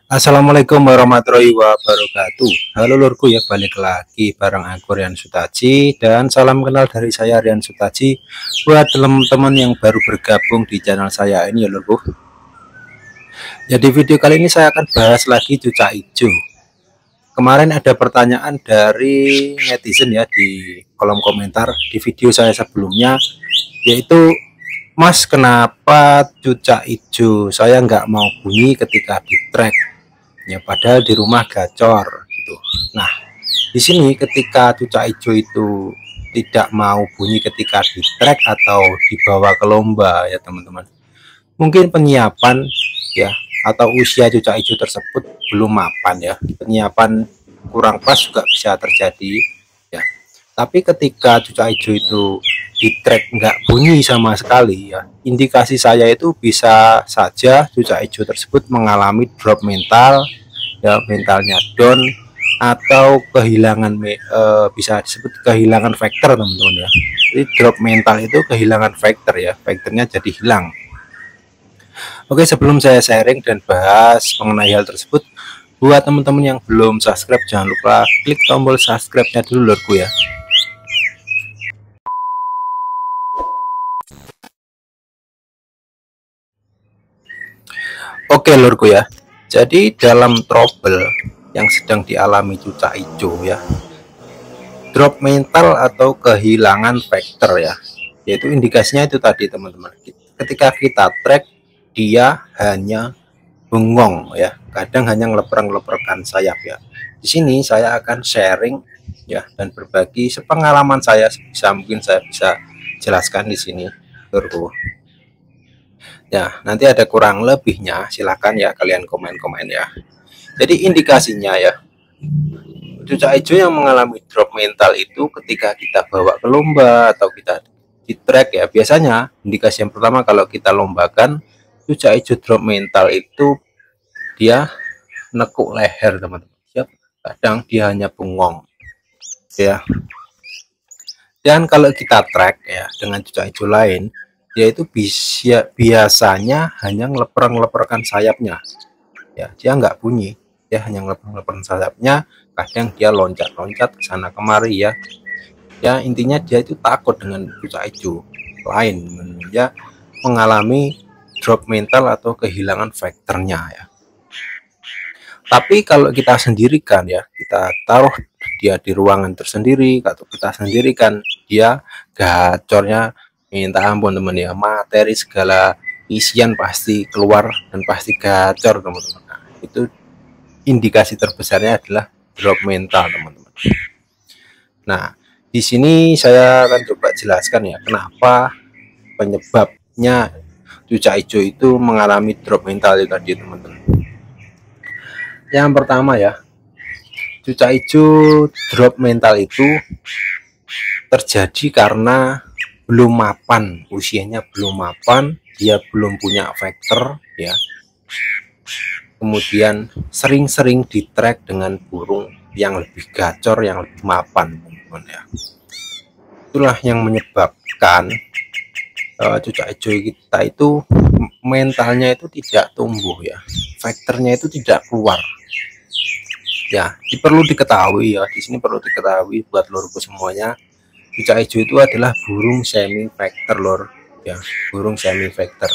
Assalamualaikum warahmatullahi wabarakatuh. Halo lurku ya, balik lagi bareng aku Rian Sutaji, dan salam kenal dari saya Rian Sutaji buat teman-teman yang baru bergabung di channel saya ini ya lurku. Jadi video kali ini saya akan bahas lagi cucak hijau. Kemarin ada pertanyaan dari netizen ya di kolom komentar di video saya sebelumnya, yaitu Mas, kenapa cucak hijau saya nggak mau bunyi ketika di track? Ya padahal di rumah gacor gitu. Nah, di sini ketika cucak hijau itu tidak mau bunyi ketika di track atau dibawa ke lomba ya teman-teman. Mungkin penyiapan ya atau usia cucak hijau tersebut belum mapan ya. Penyiapan kurang pas juga bisa terjadi ya. Tapi ketika cucak hijau itu di track nggak bunyi sama sekali ya, indikasi saya itu bisa saja cucak hijau tersebut mengalami drop mental ya, mentalnya down atau kehilangan bisa disebut kehilangan vector teman-teman ya. Jadi drop mental itu kehilangan vector ya, vektornya jadi hilang. Oke, sebelum saya sharing dan bahas mengenai hal tersebut, buat teman-teman yang belum subscribe jangan lupa klik tombol subscribe-nya dulu lurku ya. Oke lurku ya, jadi dalam trouble yang sedang dialami cucak hijau ya, drop mental atau kehilangan vector ya, yaitu indikasinya itu tadi teman-teman, ketika kita track dia hanya bengong ya, kadang hanya ngeleper-ngeleperkan sayap ya. Di sini saya akan sharing ya dan berbagi sepengalaman saya sebisa mungkin saya bisa jelaskan di sini lurku. Ya, nanti ada kurang lebihnya, silahkan ya kalian komen-komen ya. Jadi indikasinya ya, cucak hijau yang mengalami drop mental itu ketika kita bawa ke lomba atau kita di track ya, biasanya indikasi yang pertama kalau kita lombakan cucak hijau drop mental itu dia nekuk leher teman-teman. Kadang dia hanya bengong ya. Dan kalau kita track ya dengan cucak hijau lain, dia itu biasanya hanya ngeleper-ngeleperkan sayapnya ya, dia nggak bunyi, dia hanya ngeleper-ngeleperkan sayapnya. Kadang dia loncat-loncat ke sana kemari ya. Ya intinya dia itu takut dengan cucak hijau lain ya, mengalami drop mental atau kehilangan vektornya ya. Tapi kalau kita sendirikan ya, kita taruh dia di ruangan tersendiri atau kita sendirikan, dia gacornya minta ampun teman ya, materi segala isian pasti keluar dan pasti gacor teman-teman. Nah, itu indikasi terbesarnya adalah drop mental teman-teman. Nah, di sini saya akan coba jelaskan ya kenapa penyebabnya cucak hijau itu mengalami drop mental itu tadi teman-teman. Yang pertama ya, cucak hijau drop mental itu terjadi karena belum mapan, usianya belum mapan, dia belum punya vektor ya. Kemudian sering-sering di track dengan burung yang lebih gacor, yang lebih mapan teman-teman ya. Itulah yang menyebabkan cucak hijau kita itu mentalnya itu tidak tumbuh ya, vektornya itu tidak keluar ya. Perlu diketahui ya, di sini perlu diketahui buat lurku semuanya, cucak hijau itu adalah burung semi vektor lor ya, burung semi vektor.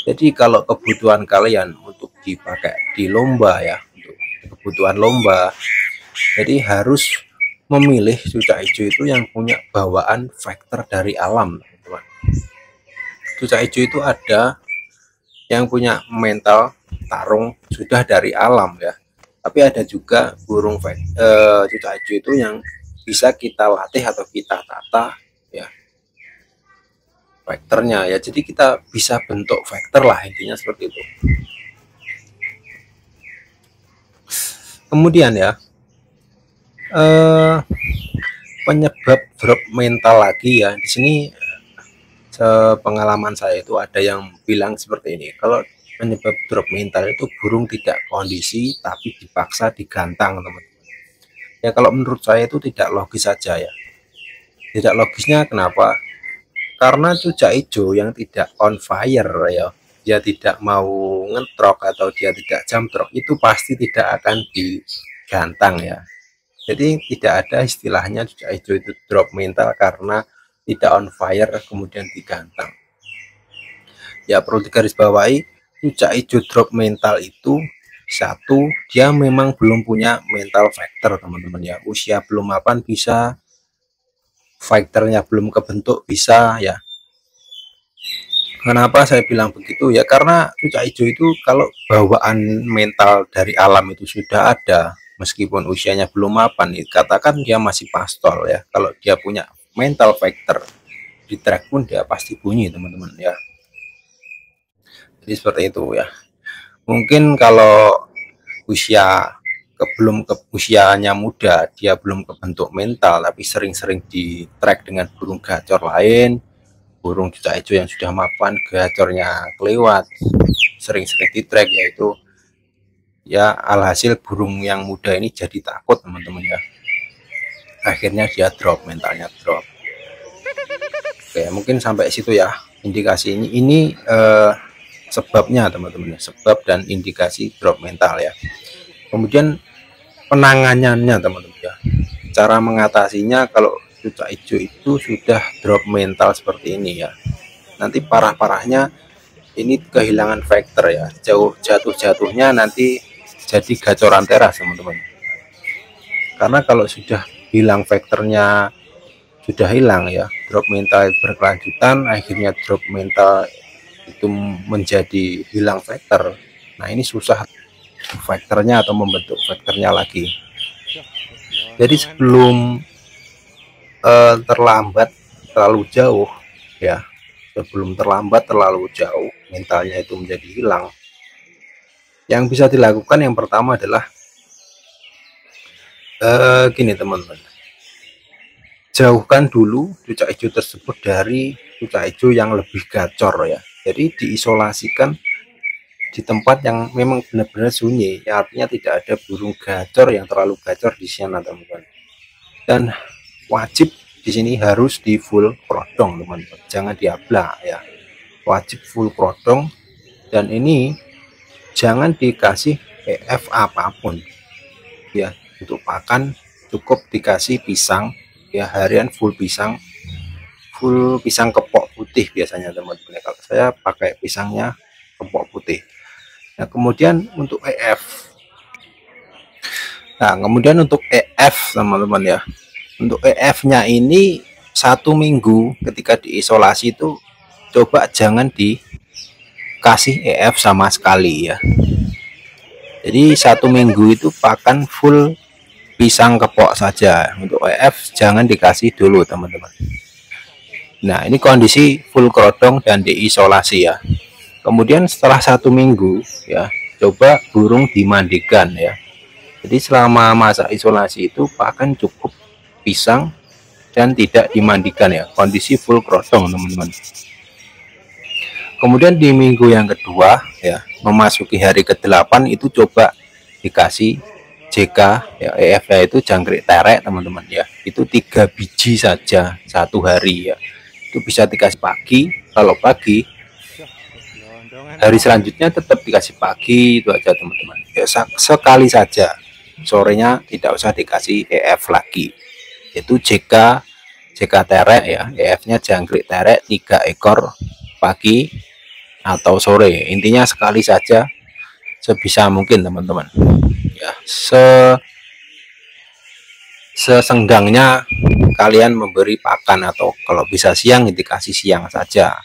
Jadi kalau kebutuhan kalian untuk dipakai di lomba ya, untuk kebutuhan lomba, jadi harus memilih cucak hijau itu yang punya bawaan vektor dari alam teman-teman. Cucak hijau itu ada yang punya mental tarung sudah dari alam ya, tapi ada juga burung cucak hijau itu yang bisa kita latih atau kita tata ya vektornya ya, jadi kita bisa bentuk vektor lah, intinya seperti itu. Kemudian ya, penyebab drop mental lagi ya, di sini sepengalaman saya itu ada yang bilang seperti ini, kalau penyebab drop mental itu burung tidak kondisi tapi dipaksa digantang teman-teman ya. Kalau menurut saya itu tidak logis saja ya. Tidak logisnya kenapa? Karena cucak hijau yang tidak on fire ya, dia tidak mau ngetrok atau dia tidak jam trok, itu pasti tidak akan digantang ya. Jadi tidak ada istilahnya cucak hijau itu drop mental karena tidak on fire kemudian digantang. Ya perlu digarisbawahi, cucak hijau drop mental itu satu, dia memang belum punya mental factor teman-teman ya. Usia belum mapan bisa, fighternya belum kebentuk bisa ya. Kenapa saya bilang begitu ya, karena cucak hijau itu kalau bawaan mental dari alam itu sudah ada, meskipun usianya belum mapan, katakan dia masih pastol ya, kalau dia punya mental factor di track pun dia pasti bunyi teman-teman ya. Jadi seperti itu ya. Mungkin kalau usianya muda, dia belum kebentuk mental, tapi sering-sering di track dengan burung gacor lain, burung cucak hijau yang sudah mapan gacornya kelewat, sering-sering di track, yaitu ya alhasil burung yang muda ini jadi takut teman-teman ya, akhirnya dia drop, mentalnya drop. Oke, mungkin sampai situ ya indikasi ini sebabnya teman-teman, sebab dan indikasi drop mental ya. Kemudian penanganannya teman-teman ya, cara mengatasinya kalau cucak hijau itu sudah drop mental seperti ini ya, nanti parah-parahnya ini kehilangan factor ya, jatuh-jatuhnya nanti jadi gacoran teras teman-teman. Karena kalau sudah hilang factornya, sudah hilang ya, drop mental berkelanjutan, akhirnya drop mental itu menjadi hilang factor. Nah ini susah factornya atau membentuk factornya lagi. Jadi sebelum terlambat terlalu jauh ya, sebelum terlambat terlalu jauh mentalnya itu menjadi hilang, yang bisa dilakukan yang pertama adalah gini teman-teman, jauhkan dulu cucak hijau tersebut dari cucak hijau yang lebih gacor ya. Jadi diisolasikan di tempat yang memang benar-benar sunyi ya, artinya tidak ada burung gacor yang terlalu gacor di sana teman-teman. Dan wajib di sini harus di full krodong teman-teman, jangan diablak ya, wajib full krodong. Dan ini jangan dikasih EF apapun ya, untuk pakan cukup dikasih pisang ya, harian full pisang kepok putih biasanya teman-teman. Kalau saya pakai pisangnya kepok putih. Nah kemudian untuk EF, teman-teman ya, untuk EF-nya ini 1 minggu ketika diisolasi itu coba jangan dikasih EF sama sekali ya. Jadi 1 minggu itu pakan full pisang kepok saja. Untuk EF jangan dikasih dulu teman-teman. Nah ini kondisi full krodong dan diisolasi ya. Kemudian setelah 1 minggu ya, coba burung dimandikan ya. Jadi selama masa isolasi itu pakan cukup pisang dan tidak dimandikan ya, kondisi full krodong teman-teman. Kemudian di minggu yang kedua ya, memasuki hari ke-8 itu coba dikasih JK ya, EF-nya itu jangkrik terek teman-teman ya, itu 3 biji saja 1 hari ya. Itu bisa dikasih pagi, kalau pagi hari selanjutnya tetap dikasih pagi, itu aja teman-teman ya, sekali saja, sorenya tidak usah dikasih EF lagi. Itu JK terek ya, EF-nya jangkrik terek 3 ekor pagi atau sore, intinya sekali saja sebisa mungkin teman-teman ya, sesenggangnya kalian memberi pakan, atau kalau bisa siang dikasih siang saja.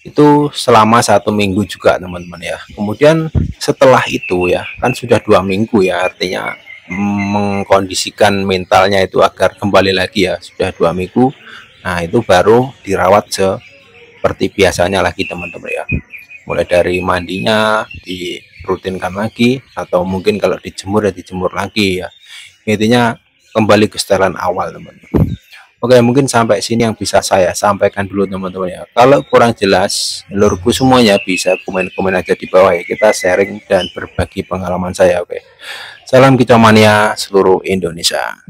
Itu selama 1 minggu juga teman-teman ya. Kemudian setelah itu ya, kan sudah 2 minggu ya, artinya mengkondisikan mentalnya itu agar kembali lagi ya, sudah 2 minggu. Nah itu baru dirawat seperti biasanya lagi teman-teman ya, mulai dari mandinya dirutinkan lagi, atau mungkin kalau dijemur ya dijemur lagi ya, intinya kembali ke setelan awal teman-teman. Oke, mungkin sampai sini yang bisa saya sampaikan dulu teman-teman ya. Kalau kurang jelas lurku semuanya bisa komen-komen aja di bawah ya, kita sharing dan berbagi pengalaman saya. Oke, salam kicau mania seluruh Indonesia.